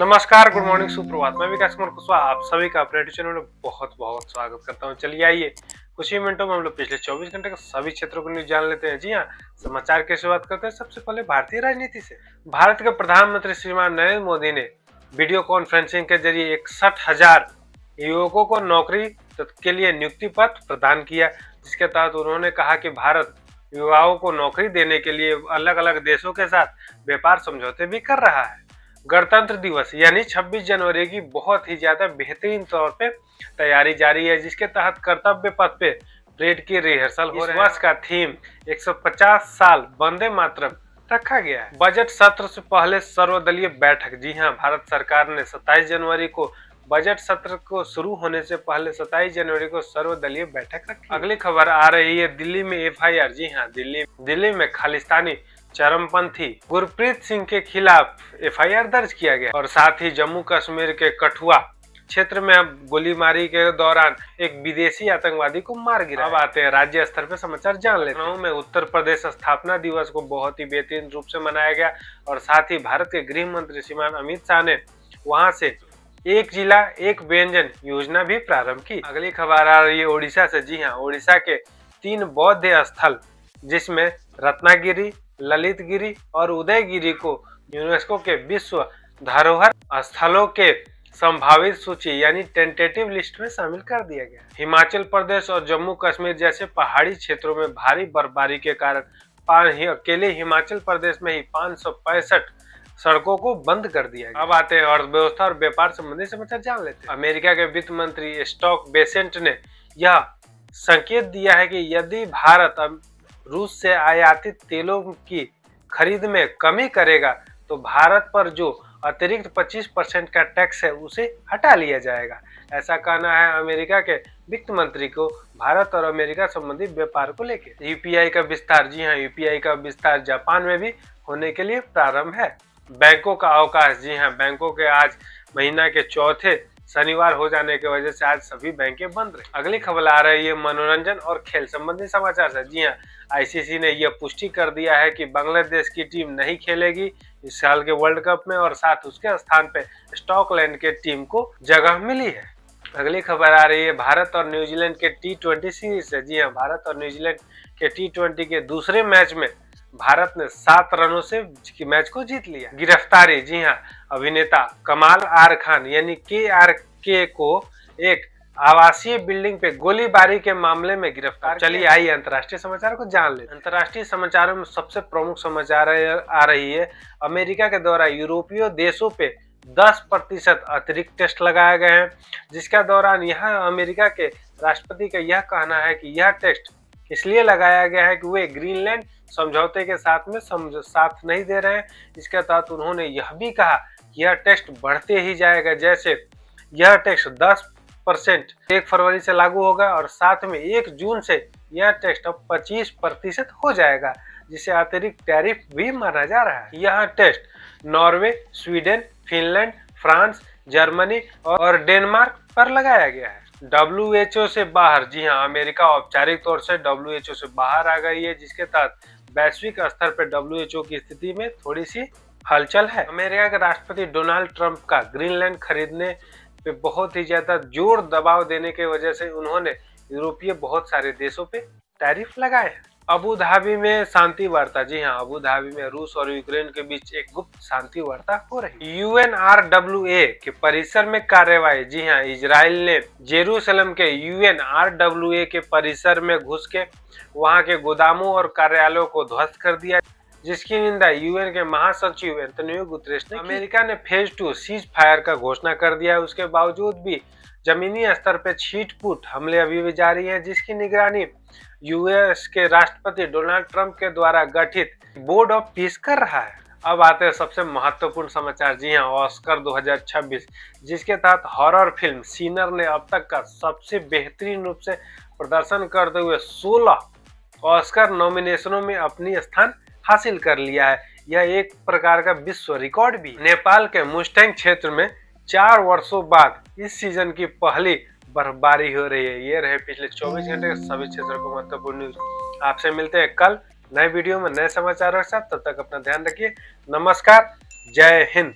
नमस्कार, good morning, सुप्रभात। मैं विकास कुमार कुशवाहा आप सभी का अपने चैनल में बहुत बहुत स्वागत करता हूं। चलिए आइए कुछ ही मिनटों में हम लोग पिछले 24 घंटे के सभी क्षेत्रों को न्यूज जान लेते हैं। जी हाँ, समाचार की शुरुआत करते हैं सबसे पहले भारतीय राजनीति से। भारत के प्रधानमंत्री श्रीमान नरेंद्र मोदी ने वीडियो कॉन्फ्रेंसिंग के जरिए 61,000 युवकों को नौकरी के लिए नियुक्ति पत्र प्रदान किया, जिसके तहत उन्होंने कहा कि भारत युवाओं को नौकरी देने के लिए अलग अलग देशों के साथ व्यापार समझौते भी कर रहा है। गणतंत्र दिवस यानी 26 जनवरी की बहुत ही ज्यादा बेहतरीन तौर पे तैयारी जारी है, जिसके तहत कर्तव्य पथ पे परेड की रिहर्सल हो रही है। इस वर्ष का थीम 150 साल वंदे मातरम रखा गया है। बजट सत्र से पहले सर्वदलीय बैठक। जी हां, भारत सरकार ने 27 जनवरी को बजट सत्र को शुरू होने से पहले 27 जनवरी को सर्वदलीय बैठक रखी। अगली खबर आ रही है दिल्ली में एफआईआर। जी हां, दिल्ली में खालिस्तानी चरमपंथी गुरप्रीत सिंह के खिलाफ एफआईआर दर्ज किया गया और साथ ही जम्मू कश्मीर के कठुआ क्षेत्र में गोलीबारी के दौरान एक विदेशी आतंकवादी को मार गिरा। अब आते हैं राज्य स्तर पे समाचार जान लेते हैं। लखनऊ में उत्तर प्रदेश स्थापना दिवस को बहुत ही बेहतरीन रूप से मनाया गया और साथ ही भारत के गृह मंत्री श्रीमान अमित शाह ने वहां से एक जिला एक व्यंजन योजना भी प्रारंभ की। अगली खबर आ रही है ओडिशा से। जी हाँ, ओडिशा के 3 बौद्ध स्थल जिसमें रत्नागिरी, ललितगिरी और उदयगिरी को यूनेस्को के विश्व धरोहर स्थलों के संभावित सूची यानी टेंटेटिव लिस्ट में शामिल कर दिया गया। हिमाचल प्रदेश और जम्मू कश्मीर जैसे पहाड़ी क्षेत्रों में भारी बर्फबारी के कारण अकेले हिमाचल प्रदेश में ही 565 सड़कों को बंद कर दिया गया। अब आते हैं अर्थव्यवस्था और व्यापार संबंधी समाचार जान लेते हैं। अमेरिका के वित्त मंत्री स्टॉक बेसेंट ने यह संकेत दिया है कि यदि भारत रूस से आयातित तेलों की खरीद में कमी करेगा तो भारत पर जो अतिरिक्त 25% का टैक्स है उसे हटा लिया जाएगा। ऐसा कहना है अमेरिका के वित्त मंत्री को भारत और अमेरिका संबंधी व्यापार को लेकर। यूपीआई का विस्तार। जी हाँ, यूपीआई का विस्तार जापान में भी होने के लिए प्रारंभ है। बैंकों का अवकाश। जी हाँ, बैंकों के आज महीना के चौथे शनिवार हो जाने की वजह से आज सभी बैंकें बंद रही। अगली खबर आ रही है मनोरंजन और खेल संबंधी समाचार से। जी हाँ, आईसीसी ने यह पुष्टि कर दिया है कि बांग्लादेश की टीम नहीं खेलेगी इस साल के वर्ल्ड कप में और साथ उसके स्थान पे स्कॉटलैंड के टीम को जगह मिली है। अगली खबर आ रही है भारत और न्यूजीलैंड के T20 सीरीज से। जी हाँ, भारत और न्यूजीलैंड के T20 के दूसरे मैच में भारत ने 7 रनों से मैच को जीत लिया। गिरफ्तारी। जी हाँ, अभिनेता कमाल आर खान यानी KRK को एक आवासीय बिल्डिंग पे गोलीबारी के मामले में गिरफ्तार। चलिए आइए अंतर्राष्ट्रीय समाचार को जान लेते हैं। अंतर्राष्ट्रीय समाचारों में सबसे प्रमुख समाचार आ रही है अमेरिका के द्वारा यूरोपीय देशों पे 10% अतिरिक्त टेस्ट लगाए गए हैं, जिसके दौरान यहाँ अमेरिका के राष्ट्रपति का यह कहना है कि यह टेस्ट इसलिए लगाया गया है कि वे ग्रीनलैंड समझौते के साथ में साथ नहीं दे रहे हैं। इसके तहत उन्होंने यह भी कहा कि यह टेस्ट बढ़ते ही जाएगा, जैसे यह टेस्ट 10% 1 फरवरी से लागू होगा और साथ में 1 जून से यह टेस्ट अब 25% हो जाएगा, जिसे अतिरिक्त टैरिफ भी माना जा रहा है। यह test Norway, Sweden, Finland, France, Germany और डेनमार्क पर लगाया गया है। WHO से बाहर। जी हाँ, अमेरिका औपचारिक तौर से WHO से बाहर आ गई है, जिसके तहत वैश्विक स्तर पर WHO की स्थिति में थोड़ी सी हलचल है। अमेरिका के राष्ट्रपति डोनाल्ड ट्रंप का ग्रीनलैंड खरीदने पे बहुत ही ज्यादा जोर दबाव देने की वजह से उन्होंने यूरोपीय बहुत सारे देशों पे टैरिफ लगाए हैं। अबू धाबी में शांति वार्ता। जी हाँ, अबू धाबी में रूस और यूक्रेन के बीच एक गुप्त शांति वार्ता हो रही है। UNRWA के परिसर में कार्यवाही। जी हाँ, इजराइल ने जेरूसलम के UNRWA के परिसर में घुस के वहां के गोदामों और कार्यालयों को ध्वस्त कर दिया, जिसकी निंदा यूएन के महासचिव एंटोनियो गुतेरेस ने। अमेरिका ने फेज 2 सीज फायर का घोषणा कर दिया है। उसके बावजूद भी जमीनी स्तर पर छीट-फूट हमले अभी भी जारी हैं, जिसकी निगरानी यूएस के राष्ट्रपति डोनाल्ड ट्रंप के द्वारा गठित बोर्ड ऑफ पीस कर रहा है। अब आते हैं सबसे महत्वपूर्ण समाचार। जी हाँ, ऑस्कर 2026, जिसके तहत हॉरर फिल्म सिनर ने अब तक का सबसे बेहतरीन रूप से प्रदर्शन करते हुए 16 ऑस्कर नॉमिनेशनों में अपनी स्थान हासिल कर लिया है। यह एक प्रकार का विश्व रिकॉर्ड भी। नेपाल के मुस्टैंग क्षेत्र में 4 वर्षों बाद इस सीजन की पहली बर्फबारी हो रही है। ये रहे पिछले 24 घंटे के सभी क्षेत्रों को महत्वपूर्ण न्यूज। आपसे मिलते हैं कल नए वीडियो में नए समाचारों के साथ। तब तक अपना ध्यान रखिए। नमस्कार, जय हिंद।